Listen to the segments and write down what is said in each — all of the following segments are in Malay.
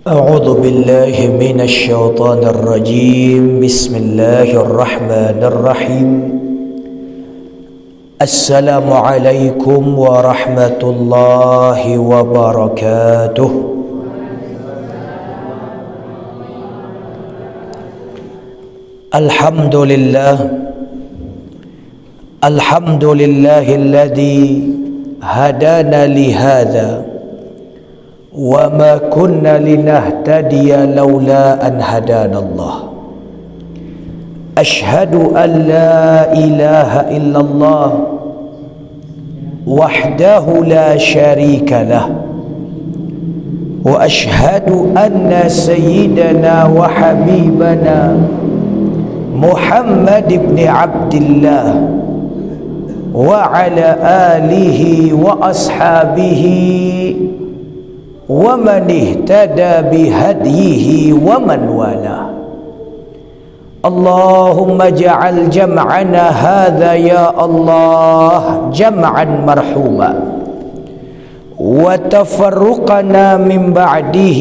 أعوذ بالله من الشيطان الرجيم. بسم الله الرحمن الرحيم. السلام عليكم ورحمة الله وبركاته. الحمد لله الذي هدانا لهذا وما كنا لنهتدي لولا أن هدانا الله. أشهد أن لا إله إلا الله وحده لا شريك له، وأشهد أن سيدنا وحبيبنا محمد بن عبد الله وعلى آله وأصحابه ومن اهتدى بهديه ومن والاه. اللهم اجعل جمعنا هذا يا الله جمعا مرحوما، وتفرقنا من بعده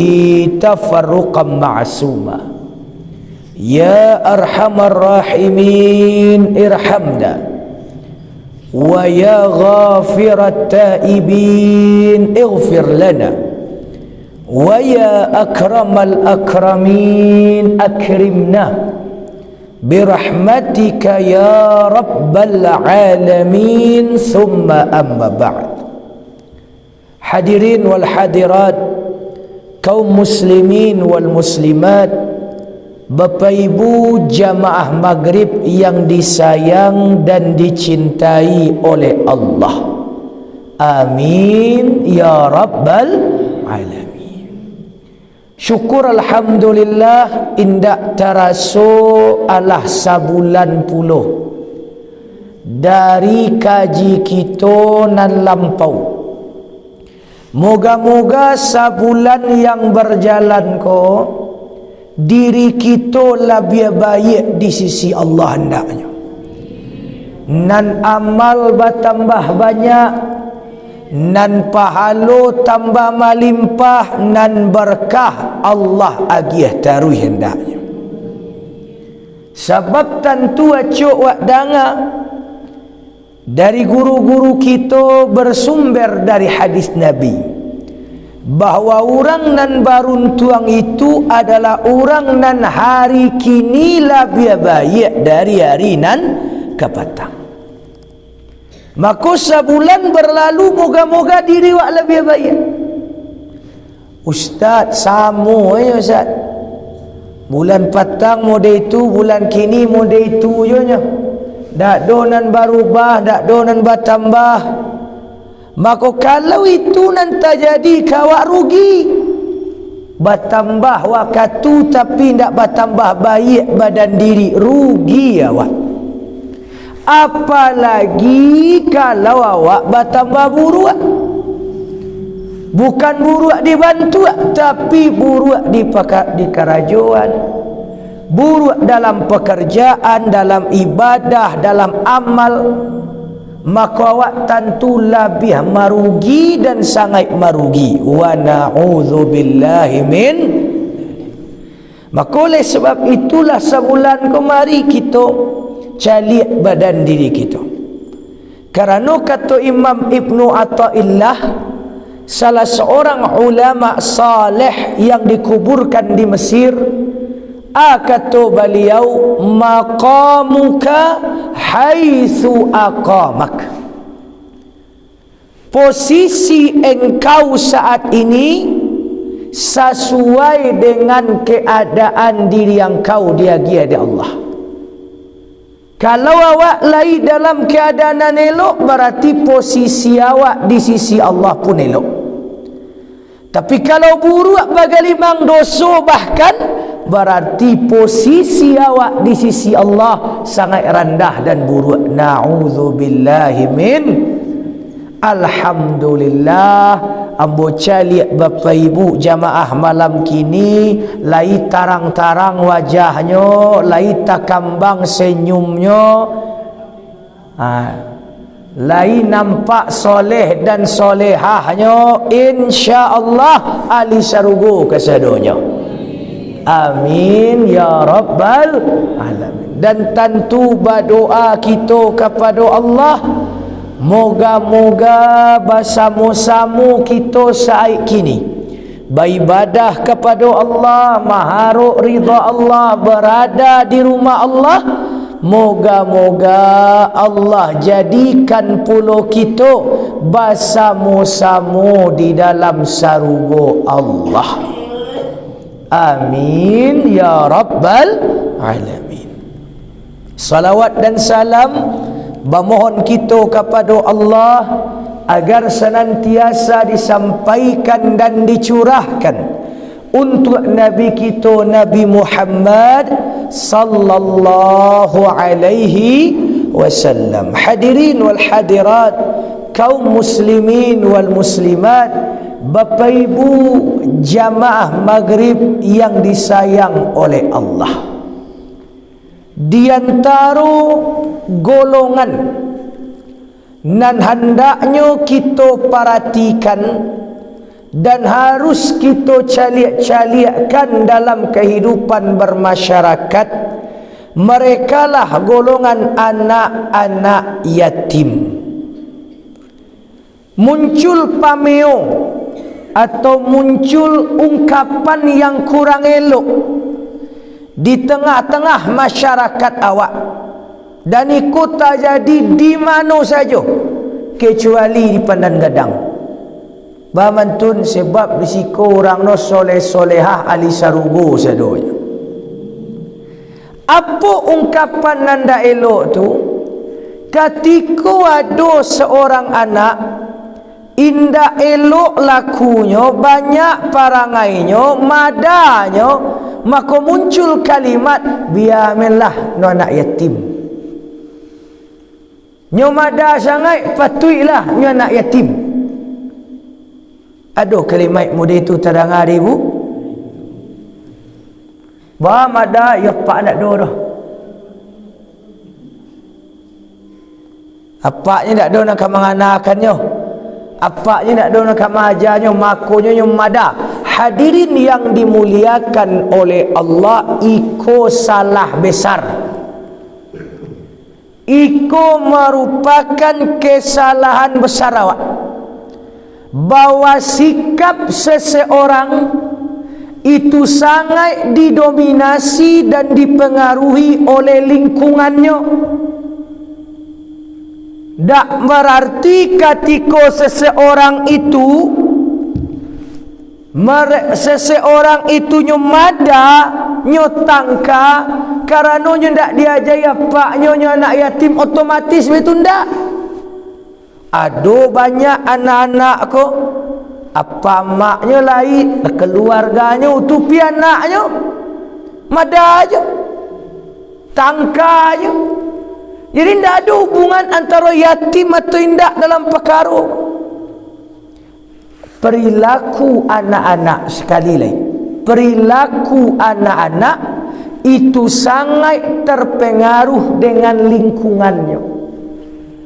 تفرقا معصوما. يا أرحم الراحمين ارحمنا، ويا غافر التائبين اغفر لنا، ويا أكرم الأكرمين أكرمنا برحمتك يا رب العالمين. ثم أما بعد. Hadirin wal hadirat, kaum muslimin wal muslimat, Bapak Ibu jamaah maghrib yang disayang dan dicintai oleh Allah. Amin ya rabbal alamin. Syukur alhamdulillah indak taraso alah sabulan puluh dari kaji kita nan lampau. Moga-moga sabulan yang berjalan ko diri kita lebih baik di sisi Allah hendaknya. Nan amal bertambah banyak, nan pahalo tambah melimpah, nan berkah Allah agih taruh hendaknya. Sebab tentu acuk wak danga dari guru-guru kita bersumber dari hadis Nabi bahawa orang nan baruntuang itu adalah orang nan hari kini lebih baik dari hari nan kepatang. Maka sebulan berlalu, moga-moga diri wak lebih baik. Ustaz, sama ya Ustaz. Bulan patang mode itu, bulan kini mode itu je nya. Dak donan berubah, dak donan bertambah. Maka kalau itu nanti jadi kawak rugi. Bertambah waktu tapi tidak bertambah baik badan diri, rugi awak. Apalagi kalau awak bertambah buruk. Bukan buruk dibantu, tapi buruk di kerajaan, buruk dalam pekerjaan, dalam ibadah, dalam amal. Maka awak tentu lebih merugi dan sangat merugi. Wa na'udzubillahi min. Maka oleh sebab itulah sebulan kemari kita cari badan diri kita. Kerana kata Imam Ibnu Athaillah, salah seorang ulama saleh yang dikuburkan di Mesir, kata beliau, maqamuka haitsu aqamak. Posisi engkau saat ini sesuai dengan keadaan diri yang kau diagia di Allah. Kalau awak lagi dalam keadaan elok, berarti posisi awak di sisi Allah pun elok. Tapi kalau buruk bagai limang dosa bahkan, berarti posisi awak di sisi Allah sangat rendah dan buruk. Na'udzubillahi min. Alhamdulillah, ambo calik Bapak Ibu jamaah malam kini lai tarang-tarang wajahnya, lai takambang senyumnya. lain nampak soleh dan solehahnya, insya-Allah ahli syurga kesedonya. Amin ya rabbal alamin. Dan tentu berdoa kita kepada Allah, moga-moga bersama-sama kita saat kini beribadah kepada Allah, mengharap ridha Allah, berada di rumah Allah. Moga-moga Allah jadikan pulau kita bersama-sama di dalam syurga Allah. Amin ya rabbal alamin. Salawat dan salam memohon kita kepada Allah agar senantiasa disampaikan dan dicurahkan untuk Nabi kita Nabi Muhammad sallallahu alaihi wasallam. Hadirin wal hadirat, kaum muslimin wal muslimat, Bapak Ibu jamaah maghrib yang disayang oleh Allah, di antara golongan nan hendaknya kita perhatikan dan harus kita caliak-caliakkan dalam kehidupan bermasyarakat, merekalah golongan anak-anak yatim. Muncul pameo atau muncul ungkapan yang kurang elok di tengah-tengah masyarakat awak, dan ikut terjadi di mana saja kecuali di Pandan Gadang. Bamantun sebab risiko orang no soleh-solehah ahli syurga sadonya. Apa ungkapan nanda elok tu? Ketika ada seorang anak indah elok lakunya, banyak parangainya, madanya, maka muncul kalimat biarlah no anak yatim. Nyo mada sangat patuilah nyo anak yatim. Aduh kalimat muda itu terdengar ibu. Bah mada ya pak nak do dah. Apaknya nak do nak menganakannya. Apaknya nak do nak mengajarnya, makonyo yang mada. Hadirin yang dimuliakan oleh Allah, iko salah besar. Iko merupakan kesalahan besar awak. Bahwa sikap seseorang itu sangat didominasi dan dipengaruhi oleh lingkungannya. Tak berarti ketika seseorang itu nyumada, nyotangka, karena nyo ndak diajari apaknya nyo anak yatim otomatis betul ndak. Ada banyak anak-anak ko apa maknya lain, keluarganya utupi anaknya, mada aja, tangka aja. Jadi tidak ada hubungan antara yatim atau indak dalam perkara. Perilaku anak-anak, sekali lagi, perilaku anak-anak itu sangat terpengaruh dengan lingkungannya.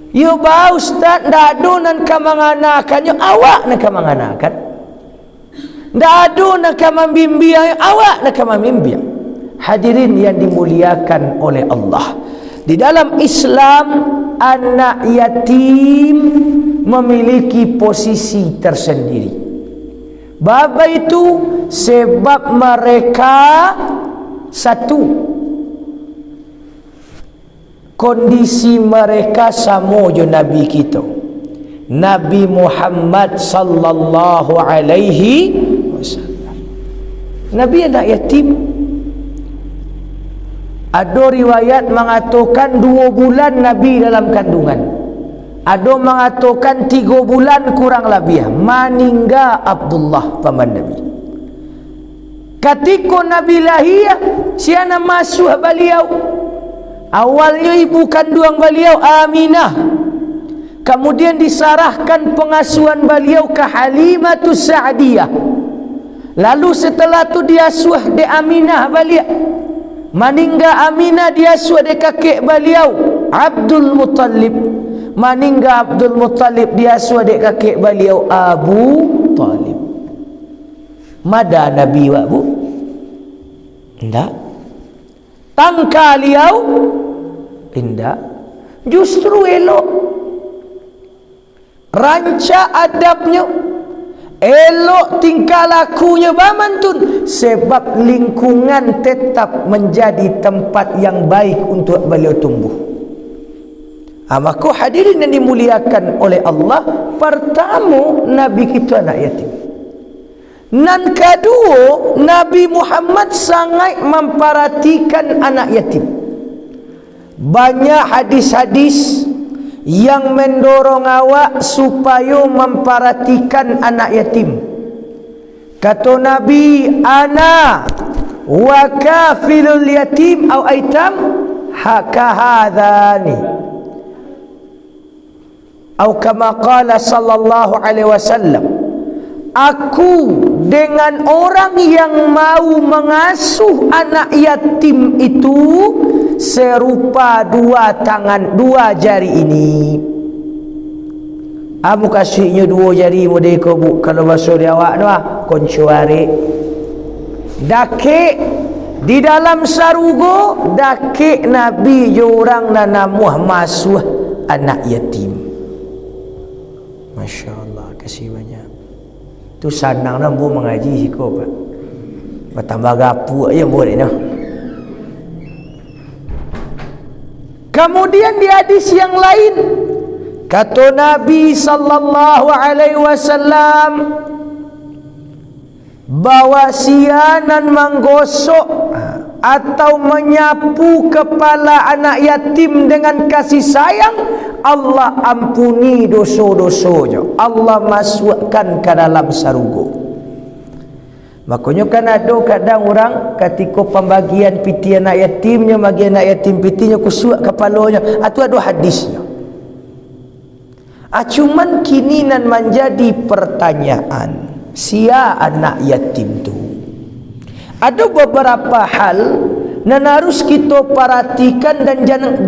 Ya bah ustaz, tak ada nak menganakannya, awak nak menganakan. Tak ada nak membimbing, awak nak membimbing. Hadirin yang dimuliakan oleh Allah, di dalam Islam anak yatim memiliki posisi tersendiri. Bapa itu sebab mereka satu, kondisi mereka sama jo Nabi kita Nabi Muhammad sallallahu alaihi wasallam. Nabi anak yatim. Ada riwayat mengatakan 2 bulan Nabi dalam kandungan, ada mengatakan 3 bulan kurang lebih. Meninggal Abdullah paman Nabi. Ketika Nabi lahir, siapa masuk beliau? Awalnya ibu kandung beliau Aminah, kemudian disarahkan pengasuhan beliau ke Halimatus Sa'diyah. Lalu setelah itu diasuh di Aminah beliau. Meninggal Aminah, diasuh di kakek beliau Abdul Muttalib. Maninggal Abdul Muttalib, dia adik kakek beliau Abu Talib. Mada Nabi wak bu? Tidak. Tangka liau? Tidak. Justru elok. Ranca adabnya, elok tingkah lakunya bamantun, sebab lingkungan tetap menjadi tempat yang baik untuk beliau tumbuh. Maka hadirin yang dimuliakan oleh Allah, pertama Nabi kita anak yatim. Nan kedua, Nabi Muhammad sangat memperhatikan anak yatim. Banyak hadis-hadis yang mendorong awak supaya memperhatikan anak yatim. Kata Nabi, ana wa kafilul yatim au aitam hakahadhani, atau kama qala sallallahu alaihi wasallam, aku dengan orang yang mau mengasuh anak yatim itu serupa dua tangan, dua jari ini. Amu kasihnya dua jari modeko bu, kalau bahasa dia awak tu koncuari. Dakik di dalam sarugo, dakik Nabi jorang nanamuh masuh anak yatim. Masya Allah, kasih banyak. Tu sanang nak bu mengaji siko pak. Bertambah gapu aja boleh noh. Kemudian di hadis yang lain kata Nabi sallallahu alaihi wasallam, bahawa sianan menggosok atau menyapu kepala anak yatim dengan kasih sayang, Allah ampuni dosa-dosanya, Allah masukkan ke dalam sarugo. Makanya kan ada kadang orang ketika pembagian piti anak yatimnya, bagi anak yatim pitinya kusuk kepalanya, itu ada hadisnya. Cuman kini nan menjadi pertanyaan, sia anak yatim tu. Ada beberapa hal nan harus kita perhatikan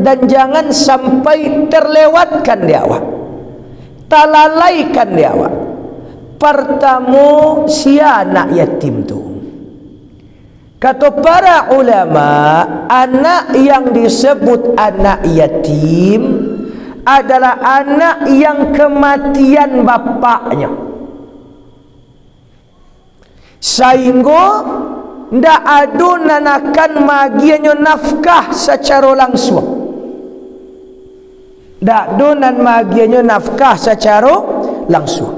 dan jangan sampai terlewatkan di awak, talalaikan di awak. Pertama, sia anak yatim tu. Kata para ulama, anak yang disebut anak yatim adalah anak yang kematian bapaknya, sehingga ndak ada nanakan magiannya nafkah secara langsung. Ndak ada nan magiannya nafkah secara langsung.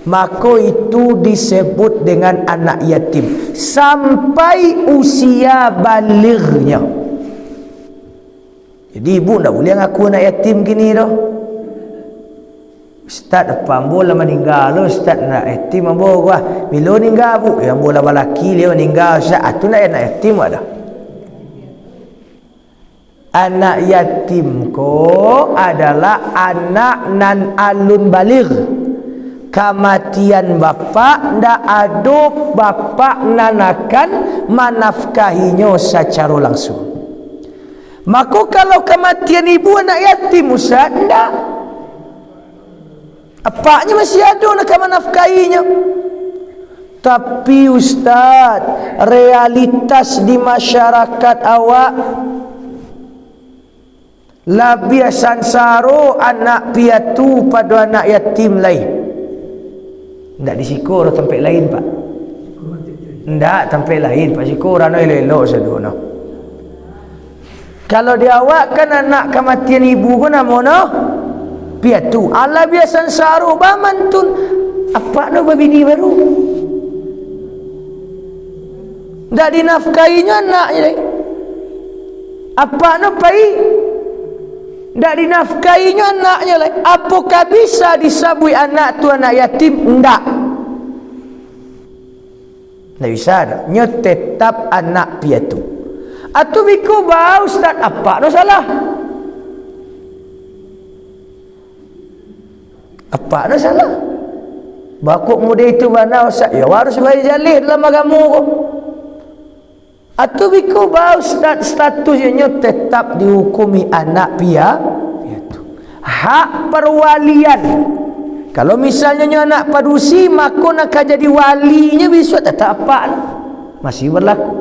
Maka itu disebut dengan anak yatim sampai usia balighnya. Jadi ibu tak boleh ngaku anak yatim gini dah. Ustaz apa ambo lah meninggal lo, Ustaz anak yatim ambo gua. Bila meninggal bu, yang ambo lah balaki dia meninggal Ustaz. Tu nak anak yatim ada. Anak yatim ko adalah anak nan alun baligh. Kematian bapa, ndak ada bapa nanakan manafkahinya secara langsung. Maka kalau kematian ibu anak yatim Ustaz, ndak. Apanya masih ada nak manafkahinya. Tapi Ustaz, realitas di masyarakat awak lebih sansaro anak piatu pada anak yatim lain. Tidak disikor tempat lain pak. Tidak tempat lain pak, sikor anak elok sedona. Kalau dia awak kan anak kematian ibu pun nama no piatu. Allah biasa saru bamantun apa no babini baru. Tidak dinafkainya anaknya lagi. Apa no pai? Tidak dinafkainya anaknya lagi. Apakah bisa disabui anak tu anak yatim? Tidak. Tidak bisa. Nya tetap anak piatu. Atau biku bau Ustaz, apa no salah? Apa no salah? Bakuk muda itu mana Ustaz? Ya harus bayar jalih dalam agama kok. Atau biku bau statusnya tetap dihukumi anak piatu. hak perwalian. Kalau misalnya nyo anak padusi, maka nak jadi walinya bisa tetap apa? Masih berlaku.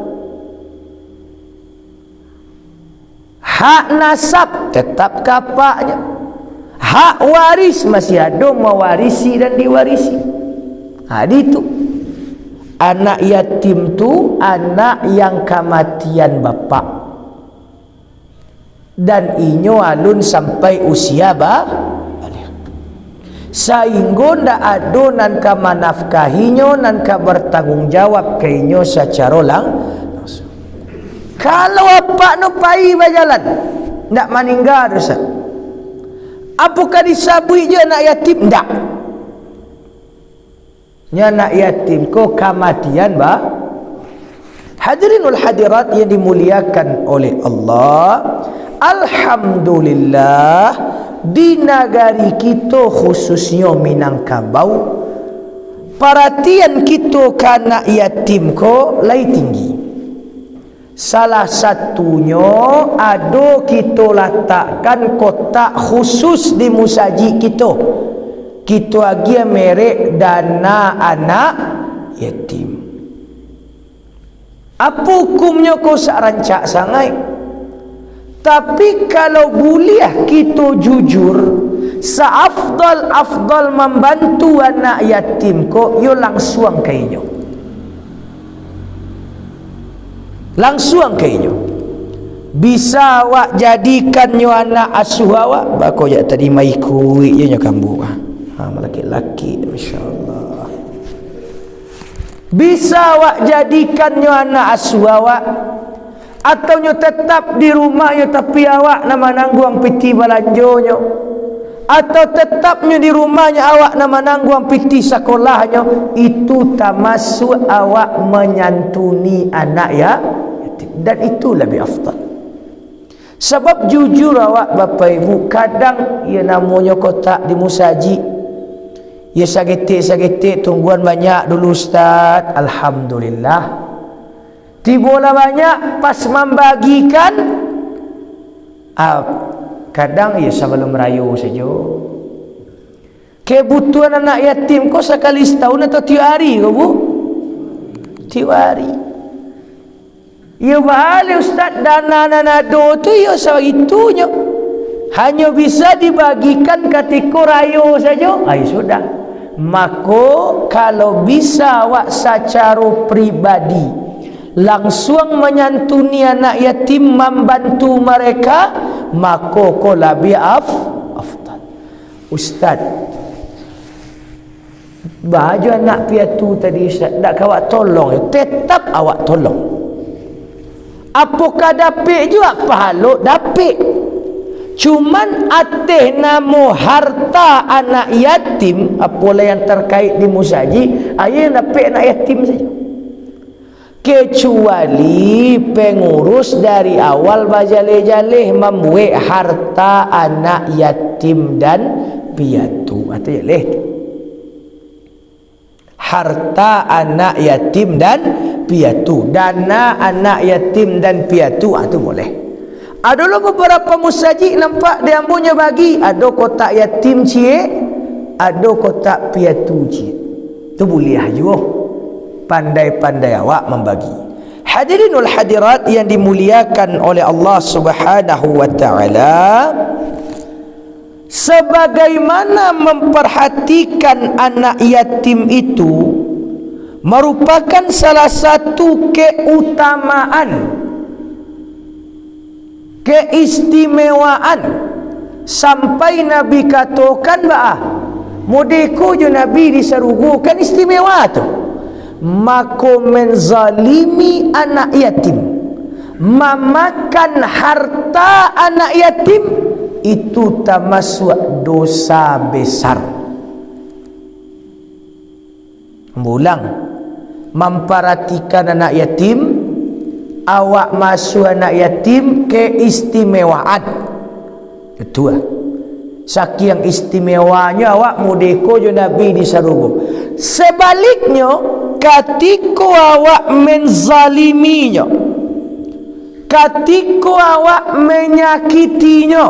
Hak nasab tetap kapaknya. Hak waris masih ada, mewarisi dan diwarisi. Itu anak yatim tu anak yang kematian bapa, dan inyo alun sampai usia balik. Sehingga ndak ada nan ka manafkahinyo, nan ka bertanggungjawab ke inyo secara langsung. Kalau apa no pai berjalan ndak meninggal dosa, apakah disabui je anak yatim? Ndak. Anak yatim ko kematian Hadirin wal hadirat yang dimuliakan oleh Allah, alhamdulillah di negari kita khususnya Minangkabau, perhatian kita ke anak yatim ko lai tinggi. Salah satunya ada kita letakkan kotak khusus di musaji kita. Kita lagi merek dana anak yatim. Apa hukumnya kau rancak sangat? Tapi kalau boleh kita jujur, seafdal membantu anak yatim kau, yo langsung kayaknya. Langsung kayaknya. Bisa awak jadikan nyo anak asuh awak, bako jak tadi mai kuih je nyo kambu. Laki-laki masya-Allah. Bisa awak jadikan nyo anak asuh awak, atau nyo tetap di rumah nyo tapi awak nama nangguang piti balanjonyo, atau tetap nyo di rumahnya awak nama nangguang piti sekolahnya, itu termasuk awak menyantuni anak ya. Dan itu lebih afdal. Sebab jujur awak bapa ibu, kadang ya namanya kotak di musaji, ya sagetik tungguan banyak dulu ustaz, alhamdulillah. Tibola banyak pas membagikan, kadang ya sebelum merayu saja. Kebutuhan anak yatim kau sekali setahun atau tiap hari kau bu? Tiap hari. Ya balik ustaz, dana nanado tu ya segitunya, hanya bisa dibagikan ketika raya saja. Sudah. Maka kalau bisa awak secara pribadi langsung menyantuni anak yatim, membantu mereka, maka kau lebih afdal. Ustaz, baju anak piatu tadi ustaz, tak awak tolong, tetap awak tolong. Apakah dapik juga pahala? Dapik. Cuman atas nama harta anak yatim, apalah yang terkait di musaji, yang dapik anak yatim saja. Kecuali pengurus dari awal bajaleh-jaleh membuat harta anak yatim dan piatu. Atau jaleh harta anak yatim dan piatu, dana anak yatim dan piatu, itu boleh. Ada beberapa musaji nampak dia punya bagi, ada kotak yatim cie, ada kotak piatu cie. Itu boleh juga. Pandai-pandai awak membagi. Hadirin wal hadirat yang dimuliakan oleh Allah Subhanahu wa taala, sebagaimana memperhatikan anak yatim itu merupakan salah satu keutamaan, keistimewaan, sampai Nabi katakan mudeku je Nabi diserugukan istimewa tu. Maka menzalimi anak yatim, memakan harta anak yatim, itu termasuk dosa besar. Ulang, memperhatikan anak yatim, awak masuk anak yatim, keistimewaan. Itu saking istimewanya awak mudeko je Nabi disarugo. Sebaliknya, ketika awak menzaliminya, ketika awak menyakitinya,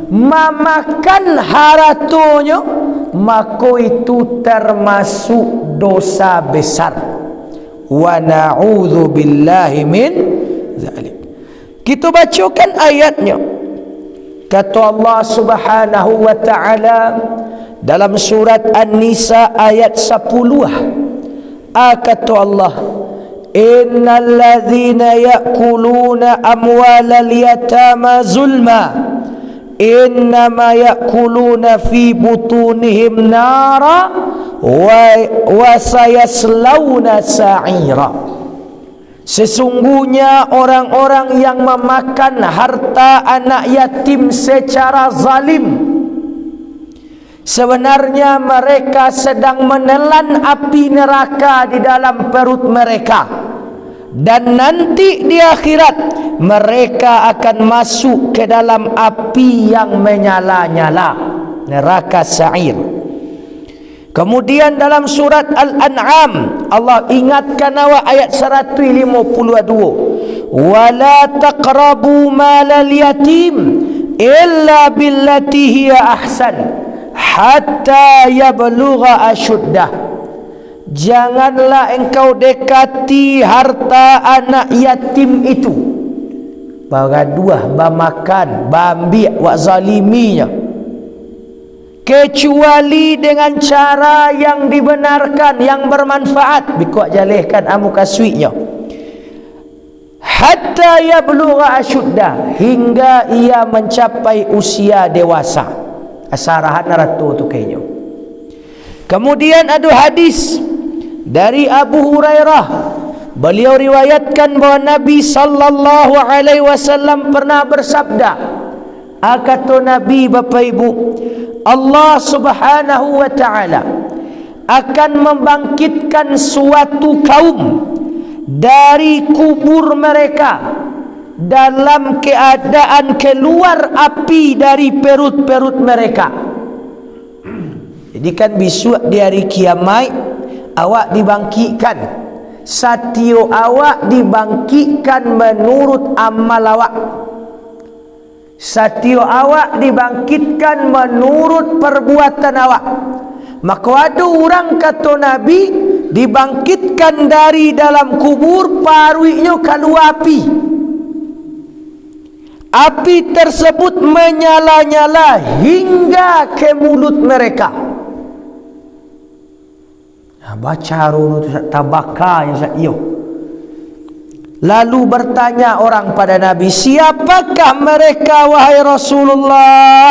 memakan haratonya, maka itu termasuk dosa besar. Wa na'udzu billahi min dzalik. Kita bacakan ayatnya. Kata Allah Subhanahu wa taala dalam surat An-Nisa ayat 10. Kata Allah, innal ladzina ya'kuluna amwalal yatama zulma innama ya'kuluna fi butunihim nara wa sayaslawna sa'ira. Sesungguhnya orang-orang yang memakan harta anak yatim secara zalim, sebenarnya mereka sedang menelan api neraka di dalam perut mereka, dan nanti di akhirat mereka akan masuk ke dalam api yang menyala-nyala, neraka sa'ir. Kemudian dalam surat Al-An'am Allah ingatkan awak ayat 152, wala taqrabu malal yatim illa billati hiya ahsan hatta yablugha asyuddah. Janganlah engkau dekati harta anak yatim itu, bagaduah bamakan bambiak wa zaliminya, kecuali dengan cara yang dibenarkan, yang bermanfaat. Bikuat jalihkan amu kaswinya, hatta yablugha asyuddah, hingga ia mencapai usia dewasa. Asarahan naratu tu kayaknya. Kemudian ada hadis dari Abu Hurairah, beliau riwayatkan bahawa Nabi sallallahu alaihi wasallam pernah bersabda. Kata Nabi, Bapak Ibu, Allah Subhanahu wa taala akan membangkitkan suatu kaum dari kubur mereka dalam keadaan keluar api dari perut-perut mereka. Jadi kan besok di hari kiamat awak dibangkitkan, satio awak dibangkitkan menurut amal awak, satio awak dibangkitkan menurut perbuatan awak. Maka ada orang kata Nabi dibangkitkan dari dalam kubur, paruinya keluar api. Api tersebut menyala-nyala hingga ke mulut mereka. Baca runu tabakanya saya. Lalu bertanya orang pada Nabi, siapakah mereka wahai Rasulullah?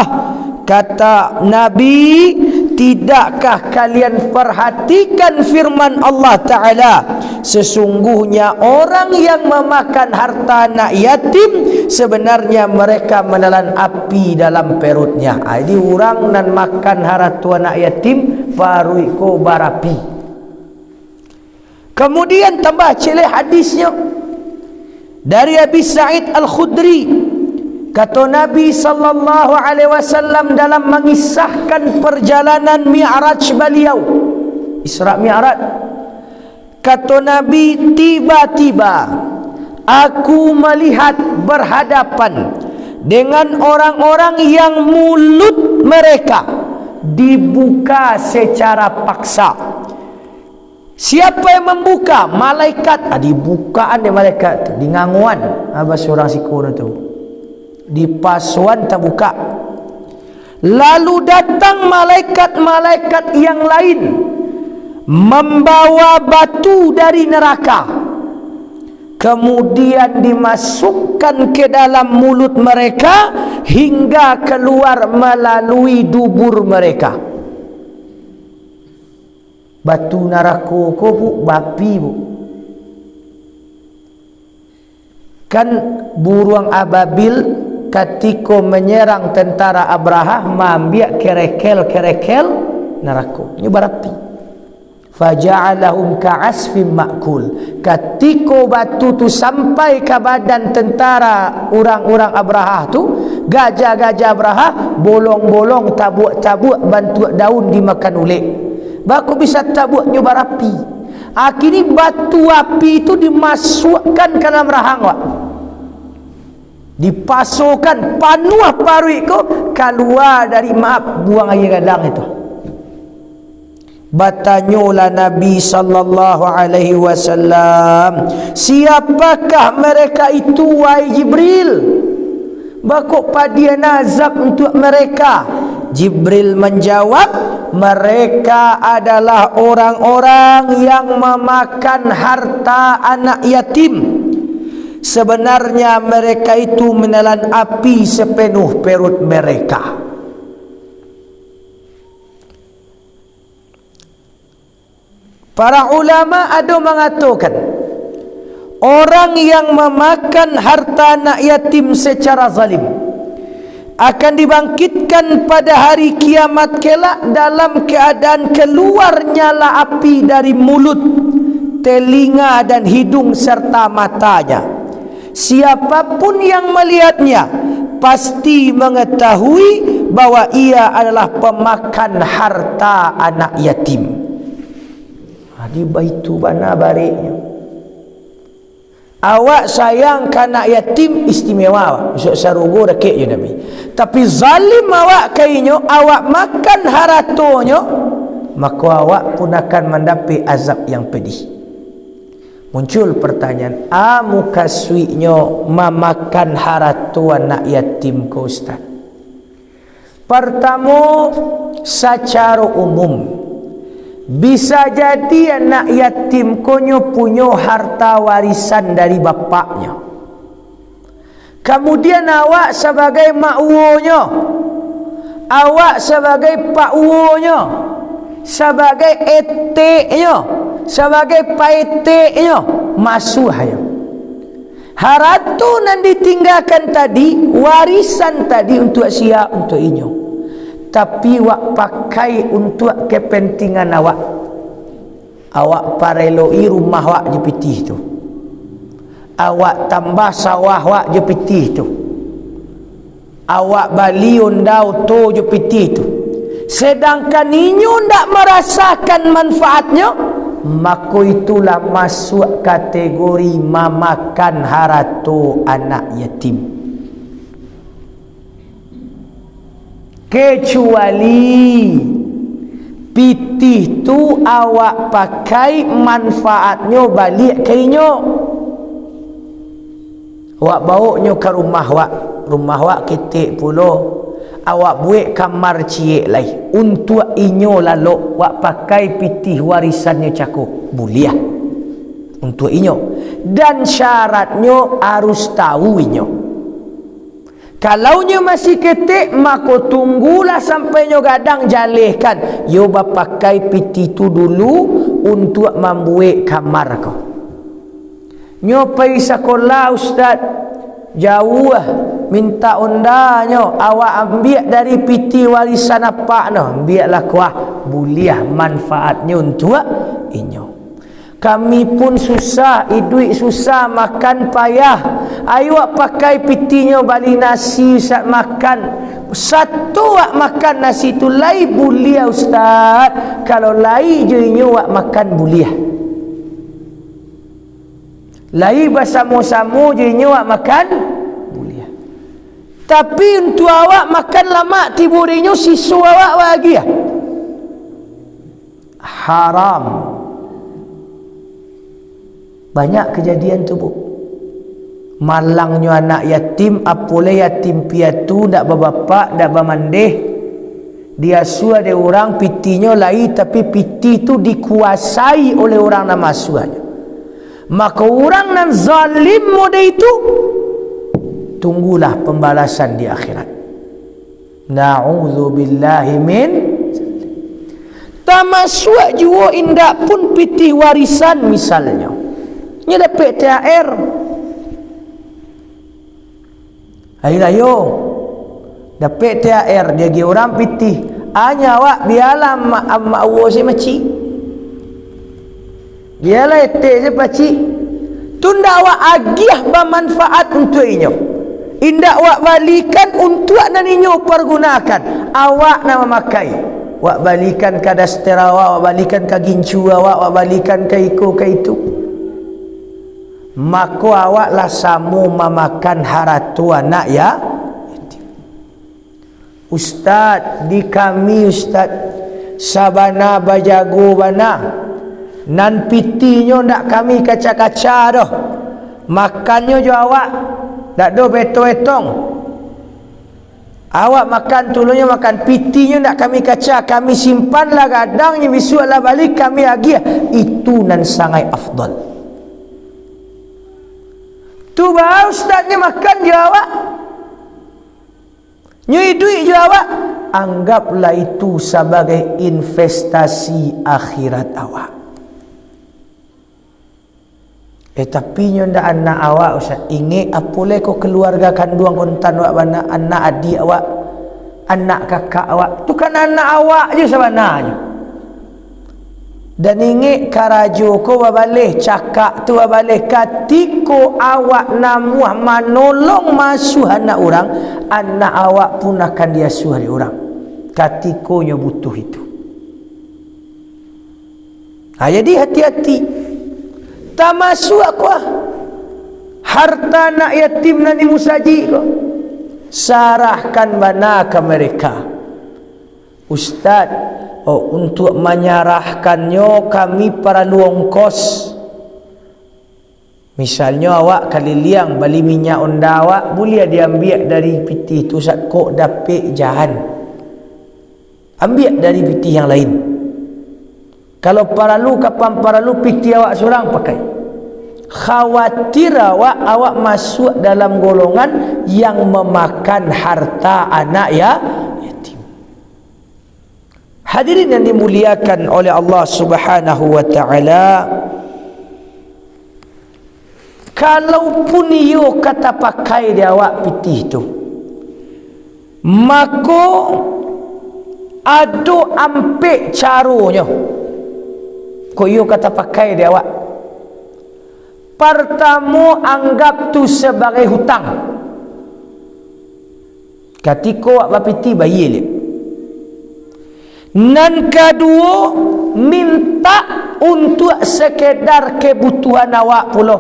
Kata Nabi, tidakkah kalian perhatikan firman Allah Ta'ala, sesungguhnya orang yang memakan harta anak yatim, sebenarnya mereka menelan api dalam perutnya. Jadi orang nan makan harta anak yatim baru iko barapi. Kemudian tambah celeh hadisnya dari Abi Sa'id Al-Khudri, kata Nabi sallallahu alaihi wasallam dalam mengisahkan perjalanan Mi'raj beliau, Isra Mi'raj, kata Nabi, tiba-tiba aku melihat berhadapan dengan orang-orang yang mulut mereka dibuka secara paksa. Siapa yang membuka? Malaikat. Dibukaan dia malaikat, di nganguan apa seorang sikun itu, di pasuan tak buka. Lalu datang malaikat-malaikat yang lain membawa batu dari neraka, kemudian dimasukkan ke dalam mulut mereka hingga keluar melalui dubur mereka. Batu neraka ko bu, bapi bu. Kan burung ababil ketika menyerang tentara Abraha mambiak kerekel neraka. Ini berapi. Faja'alahum ka'asfim ma'kul. Ketika batu tu sampai ke badan tentara orang-orang Abraha tu, gajah-gajah Abraha bolong-bolong, tabuk-tabuk bantu daun dimakan ulik. Baku bisa tabuk nyobar api. Akhirnya batu api itu dimasukkan ke dalam rahang wak. Dipasukan panuah parui ko keluar dari maaf buang air gadang itu. Bertanyalah Nabi sallallahu alaihi wasallam, siapakah mereka itu wahai Jibril? Bakok padia nazab untuk mereka. Jibril menjawab, mereka adalah orang-orang yang memakan harta anak yatim. Sebenarnya mereka itu menelan api sepenuh perut mereka. Para ulama ada mengatakan, orang yang memakan harta anak yatim secara zalim akan dibangkitkan pada hari kiamat kelak dalam keadaan keluarnya lah api dari mulut, telinga dan hidung serta matanya. Siapapun yang melihatnya pasti mengetahui bahwa ia adalah pemakan harta anak yatim. Di baitu bana baliknya. Awak sayang ke anak yatim istimewa, masuk sarugo rakit je Nabi. Tapi zalim awak kainyo, awak makan haratonyo, maka awak pun akan mendapat azab yang pedih. Muncul pertanyaan, mukaswi'nyo memakan harato anak yatim ke Ustaz? Pertama, secara umum bisa jadi anak yatim konyo punya harta warisan dari bapaknya. Kemudian awak sebagai makwonya, awak sebagai pakwonya, sebagai eteknya, sebagai paeteknya, masuk ayo. Haratu nan ditinggalkan tadi, warisan tadi untuk siap untuk inyo. Tapi wak pakai untuk kepentingan awak. Awak pareloi rumah wak je pitih tu. Awak tambah sawah wak je pitih tu. Awak bali undau tu je pitih tu. Sedangkan inyo ndak merasakan manfaatnya, maka itulah masuk kategori memakan harta anak yatim. Kecuali pitih tu awak pakai manfaatnya balik ke inyo. Awak bawa ke rumah wak ketik pulo. Awak buat kamar ciek lai untuk inyo lalu wak pakai pitih warisannya cakup buliah untuk inyo, dan syaratnya harus tahu inyo. Kalau nyo masih ketik, maka tunggulah sampai nyo gadang jalihkan. Yo pakai piti tu dulu untuk membuat kamar kau. Nyo pergi sekolah Ustaz, jauh minta undanya, awak ambil dari piti warisan apa no, ambillah kuah buliah manfaatnya untuk inyo. Kami pun susah, duit susah, makan payah. Ayo pakai pitinya bali nasi Ustaz makan. Satu wak makan nasi tu lai buliah Ustaz. Kalau lai je inyo wak makan buliah. Lai bersama-sama je inyo wak makan buliah. Tapi untuk awak makan lama tidur inyo sisu awak lagi ya. Haram. Banyak kejadian tu bu. Malangnya anak yatim, apole yatim piatu ndak berbapak, ndak bermandeh. Dia suah dia orang pitinya lai, tapi piti tu dikuasai oleh orang nama suahnya. Maka orang nan zalim mode itu, tunggulah pembalasan di akhirat. Na'udzubillahi min. Tamasuk jua indak pun piti warisan misalnya. Nya dapat THR. Ayo dapat THR dia gi orang pitih. Anya awak biarlah mak awo si maci. Biarlah ete si paci. Tunda awak agih bermanfaat untuk inyo. Indak awak balikan untuk nan inyo pergunakan. Awak nama makai. Awak balikan ke dastera awak balikan ke gincu awak balikan ke iko ke itu. maka awaklah samu memakan haratu anak ya yatim. Ustaz, di kami Ustaz sabana bajago bana nan pitinyo ndak kami kaca-kaca dah, makannya jo awak ndak do betong-betong, awak makan tulunya makan pitinya ndak kami kaca, kami simpanlah gadangnya bisulah balik kami agiah, itu nan sangai afdal. Tu bah ustaznya makan je awak, nyui duit je awak, anggaplah itu sebagai investasi akhirat awak. Tapi nyo ndak anak awak Ustaz, ingat apa le ko keluarga kandung kontan awak bana, anak adik awak, anak kakak awak, tu kan anak awak je sebenarnya. Dan ingat karajo ko babaleh cakap tu babaleh katiko awak namuah manolong masuh anak orang, anak awak pun akan diasuh oleh orang katikonya butuh itu. Jadi hati-hati. Tak masuk aku harta anak yatim nani musaji ko, sarahkan bana ke mereka. Ustaz, untuk menyarahkannya kami perlu ongkos. Misalnya awak kali liang beli minyak onda awak, boleh diambil dari piti tu Ustaz, kok dapik jahan, ambil dari piti yang lain. Kalau perlu, kapan perlu, piti awak seorang pakai. Khawatir awak masuk dalam golongan yang memakan harta anak ya yatim. Hadirin yang dimuliakan oleh Allah Subhanahu wa taala, kalaupun iyo kata pakai dia awak piti itu, maka ada ampek carunya. Kau iyo kata pakai dia awak. Pertama, anggap tu sebagai hutang. Ketika awak bapiti bayi le. Nan kedua, minta untuk sekedar kebutuhan awak pula.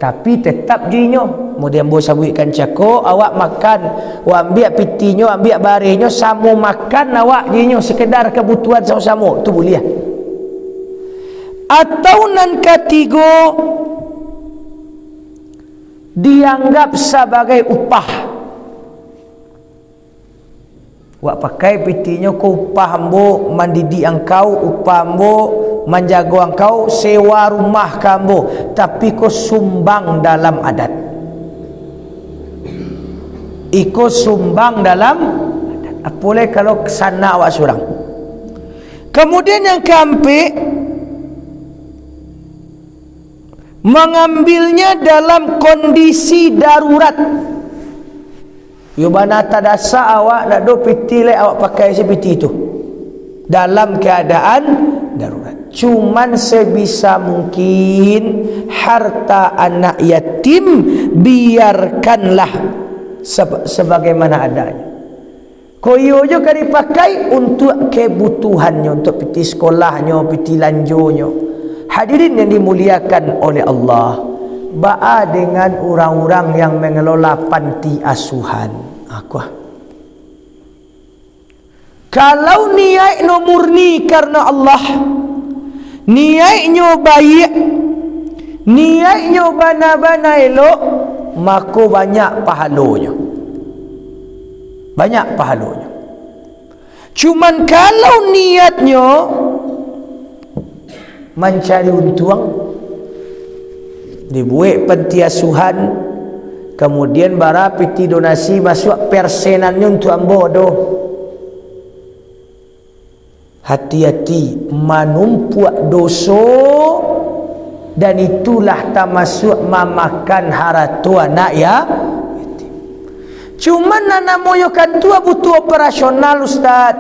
Tapi tetap jinyo. Kemudian bos sabuikan cako, awak makan, awak ambil pitinyo, ambil barinyo, sama makan awak jinyo sekedar kebutuhan sama-sama. Tu boleh. Atau nan ketiga, dianggap sebagai upah. Wak pakai pitinya ko upah ambo mandidi engkau, upah ambo menjaga engkau, sewa rumah kambo, tapi ko sumbang dalam adat. Iko sumbang dalam adat. Apoleh kalau kesana awak surang. Kemudian yang keempat, mengambilnya dalam kondisi darurat. Yo bana tadasa awak nak do piti le awak pakai sepiti itu dalam keadaan darurat. Cuman sebisa mungkin harta anak yatim biarkanlah sebagaimana adanya. Koyo jo kan dipakai untuk kebutuhannya, untuk piti sekolahnya, piti lanjonya. Hadirin yang dimuliakan oleh Allah, ba'a dengan orang-orang yang mengelola panti asuhan. Kalau niatnya murni karena Allah, niatnya baik, niatnya bana-bana elok, maka banyak pahalanya. Banyak pahalanya. Cuman kalau niatnya mencari untung, dibuat panti asuhan, kemudian bara piti donasi masuk persenannya untuk ambodo. Hati-hati menumpuak dosa, dan itulah termasuk memakan harta anak ya yatim. Cuman anak moyokan tua butuh operasional Ustaz.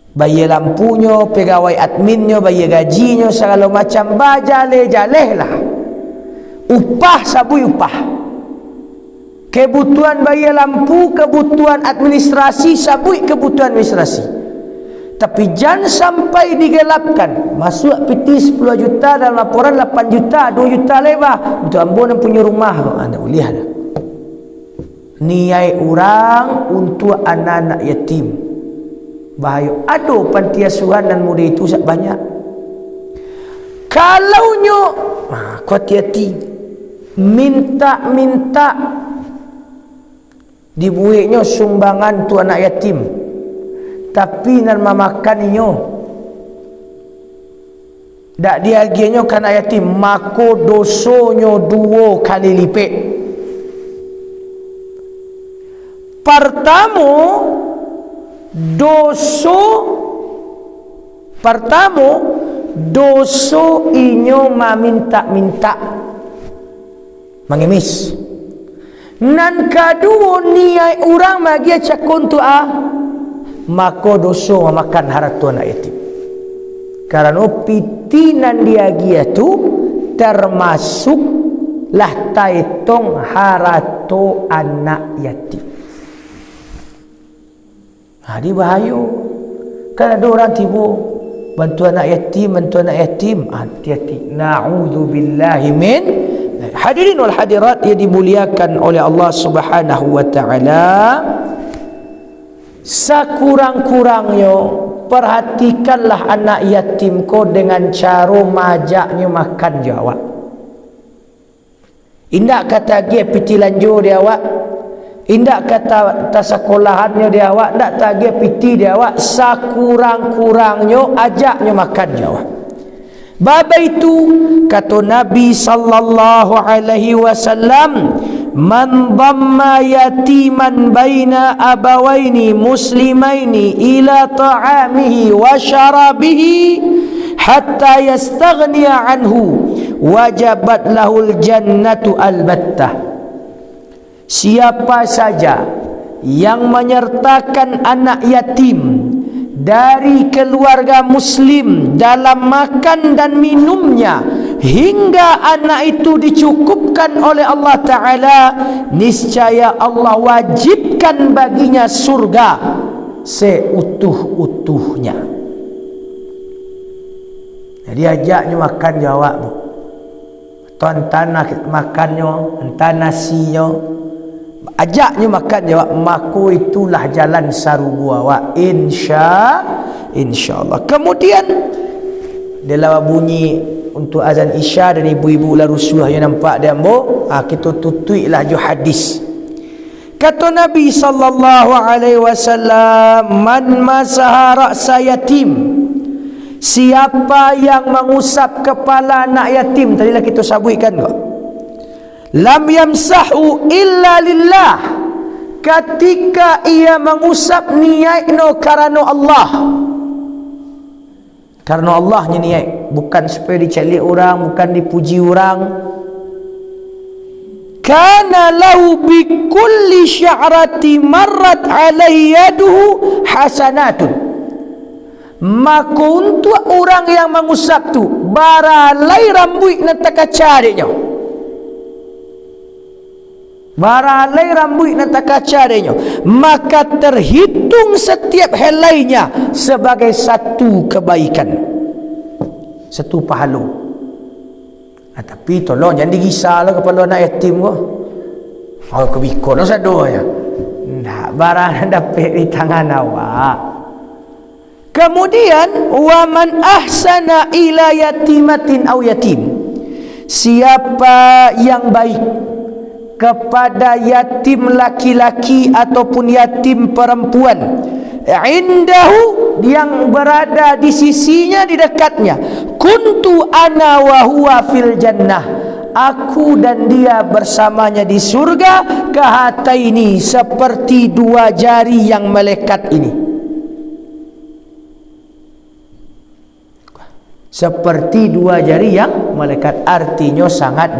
Bayar lampunya, pegawai adminnya, bayar gajinya, segala macam, jaleh lah. Upah sabui upah. Kebutuhan bayar lampu, kebutuhan administrasi, sabui kebutuhan administrasi. Tapi jangan sampai digelapkan. Masuk piti 10 juta dalam laporan 8 juta, 2 juta lebah. Untuk ambon yang punya rumah. Anda boleh ada. Niai orang untuk anak-anak yatim. Bahaya. Aduh, panti asuhan dan muda itu banyak. Kalau nyo, kau hati-hati. Minta dibuatnya sumbangan tu anak yatim. Tapi nan memakannya dak diagiannya kana yatim, mako dosonyo 2 kali lipat. Pertama doso inyo minta mengemis. Nan kedua niai orang bagi cakun tu mako doso memakan harta anak yatim. Karena pitinan dia tu termasuk lah taitong harta anak yatim. Di bahaya. Kan ada orang tiba bantu anak yatim, hati-hati. Na'udzubillahi min. Hadirin wal hadirat yang dimuliakan oleh Allah Subhanahu wa taala, sekurang-kurangnya perhatikanlah anak yatim kau dengan cara majaknya makan jawab. Indak kata dia piti lanjur dia awak, indak kata sekolahannya dia awak, indak tagih piti dia awak, sekurang-kurangnya ajaknya makan jawab. Bab itu kata Nabi sallallahu alaihi wasallam, man dhamma yatiman baina abawaini muslimaini ila ta'amihi wa syarabihi hatta yastaghniya anhu wajabat lahul jannatu albattah. Siapa saja yang menyertakan anak yatim dari keluarga muslim dalam makan dan minumnya hingga anak itu dicukupkan oleh Allah Ta'ala, niscaya Allah wajibkan baginya surga seutuh-utuhnya. Jadi ajaknya makan jawab, bu. Tanah makannya, entah nasinya, ajaknya makan jawab, maku itulah jalan sarubu awak, insyaallah. Kemudian dalam bunyi untuk azan isya dan ibu-ibu la rusuh yang nampak dia ambo, kita tutuilah jo hadis. Kata Nabi sallallahu alaihi wasallam, man masaha ra'sa yatim, siapa yang mengusap kepala anak yatim, tadilah kita sabutkan kok, lam yamsahu illa lillah, ketika ia mengusap niatnya karena Allah, karena Allahnya niat, bukan supaya dicari orang, bukan dipuji orang. Kana lahu bi kulli sya'rati marrat alaihi yaduhu hasanatun, maka untuk orang yang mengusap tu baralai rambut nak takacarinya, baralai rambut nak takacarinya, maka terhitung setiap helainya sebagai satu kebaikan, satu pahala. Tapi tolong jangan digisahlah kepala anak yatim kau. Kebikon sado ya. Ndak barang dapat di tangan awak. Kemudian wa man ahsana ila yatimatin aw yatim, siapa yang baik kepada yatim laki-laki ataupun yatim perempuan, indahu, yang berada di sisinya, di dekatnya, kuntu ana wa huwa fil jannah, aku dan dia bersamanya di surga, kahataini, seperti 2 jari yang melekat ini, seperti 2 jari yang melekat, artinya sangat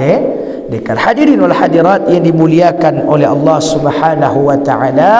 dekat. Hadirin wal hadirat yang dimuliakan oleh Allah Subhanahu wa taala,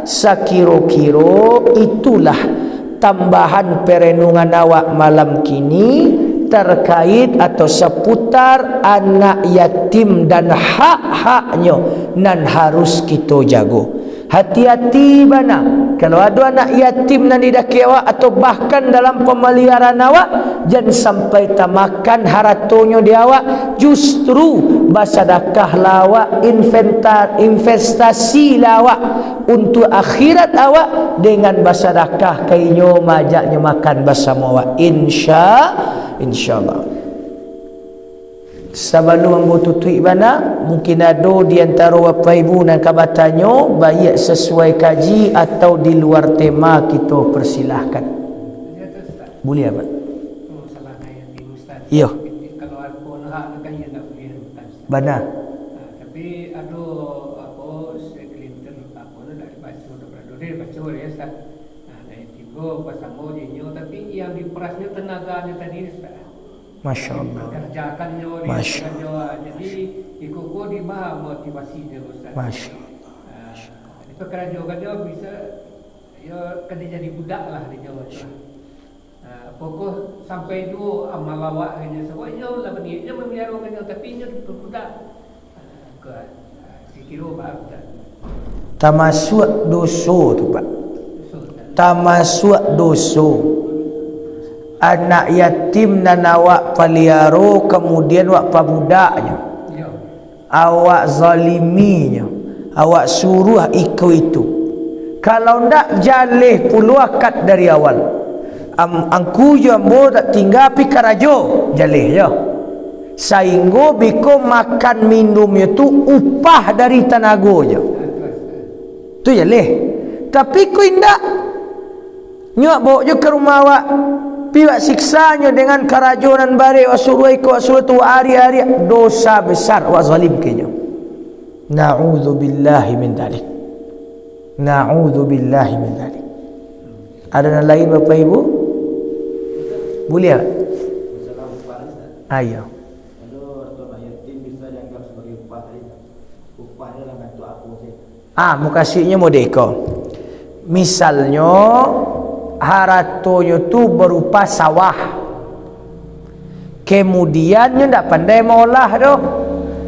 sakiro-kiro itulah tambahan perenungan awak malam kini terkait atau seputar anak yatim dan hak-haknya nan harus kita jaga. Hati-hati bana kalau ada anak yatim nan didaki awak atau bahkan dalam pemeliharaan awak, jangan sampai tamakan haratonyo di awak, justru basadakah lawak investasi lawak untuk akhirat awak dengan basadakah kainyo majaknya makan bersama awak insyaallah. Sebelum membutuhi bana, mungkin ada di antara bapa ibu dan kabatanyo baik sesuai kaji atau di luar tema, kita persilahkan. Boleh apa? Iya. Kalau aku nak kan ya nak boleh bana. Tapi ada apa sekelintir apa nak baca dia Ustaz. Nah, tiga pasang dinyo tapi yang diperasnya tenaganya tadi Ustaz. Masya-Allah. Kerjakannya jadi ikut di bawah motivasinya Ustaz. Masya-Allah. Itu kerja bisa ya kena jadi budak lah di Jawa. Pokok sampai itu amal lawak hanya semuanya lah benarnya memelihara tapi nya budak. Kira apa? Tamasuk dosa tu Pak. Tamasuk dosa. Anak yatim dan awak paliaro kemudian awak pabudaknya, awak zaliminya, awak suruh ikut itu. Kalau ndak jalih puluh akad dari awal. Angku jambo tak tinggal pi karajo jalih ya. Sainggo biko makan minumnya tu upah dari tenagonya. Tu jalih. Tapi ku indak nyok bawa je ke rumah awak. Piwak siksanya dengan kerajonan bari wasuruh ikut wasuruh tu hari-hari, dosa besar wa zalim kenya. Na'udzubillahi min dzalik. Na'udzubillahi min dzalik. Ada yang lain Bapak Ibu? Boleh tak? Ayo. Mukasihnya modeko. Misalnya haratonyo tu berupa sawah, kemudiannya ndak pandai mengolah doh,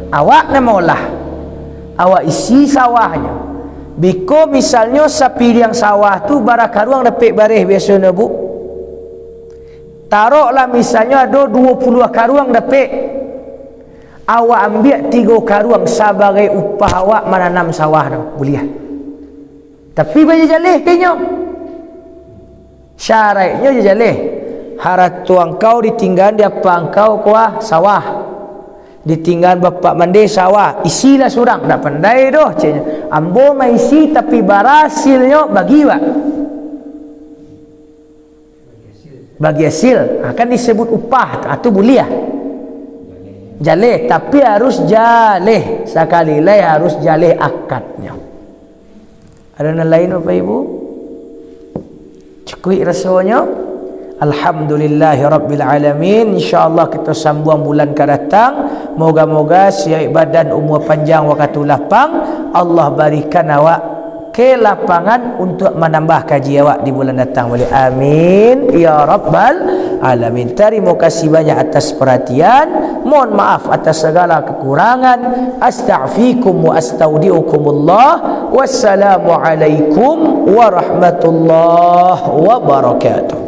awak nak mengolah, awak isi sawahnya. Biko misalnya sapi yang sawah tu barakaruang dapat bareh biasanya bu, taruhlah misalnya ada 20 karuang dapat, awak ambil 3 karuang sebagai upah awak menanam sawah doh, boleh. Tapi banyak jalih kenyok. Syaratnya je jalih. Harat tu engkau ditinggal dia apa engkau kuah sawah. Ditinggal bapak mandi sawah. Isilah surang. Tak pandai doh caknya. Ambo mai isi tapi barasilnya bagi wak. Bagi hasil. Akan disebut upah. Itu boleh lah. Jalih. Tapi harus jalih. Sekali lagi harus jalih akadnya. Ada yang lain Bapak Ibu? Cukup rasanya. Alhamdulillahi Rabbil Alamin. InsyaAllah kita sambung bulan akan datang. Moga-moga siap badan umur panjang waktu lapang. Allah berikan awak kelapangan untuk menambah kaji awak di bulan datang. Boleh amin ya Rabbal Alamin. Terima kasih banyak atas perhatian. Mohon maaf atas segala kekurangan. Astaghfirukum wa astaudiukumullah. Wassalamualaikum warahmatullahi wabarakatuh.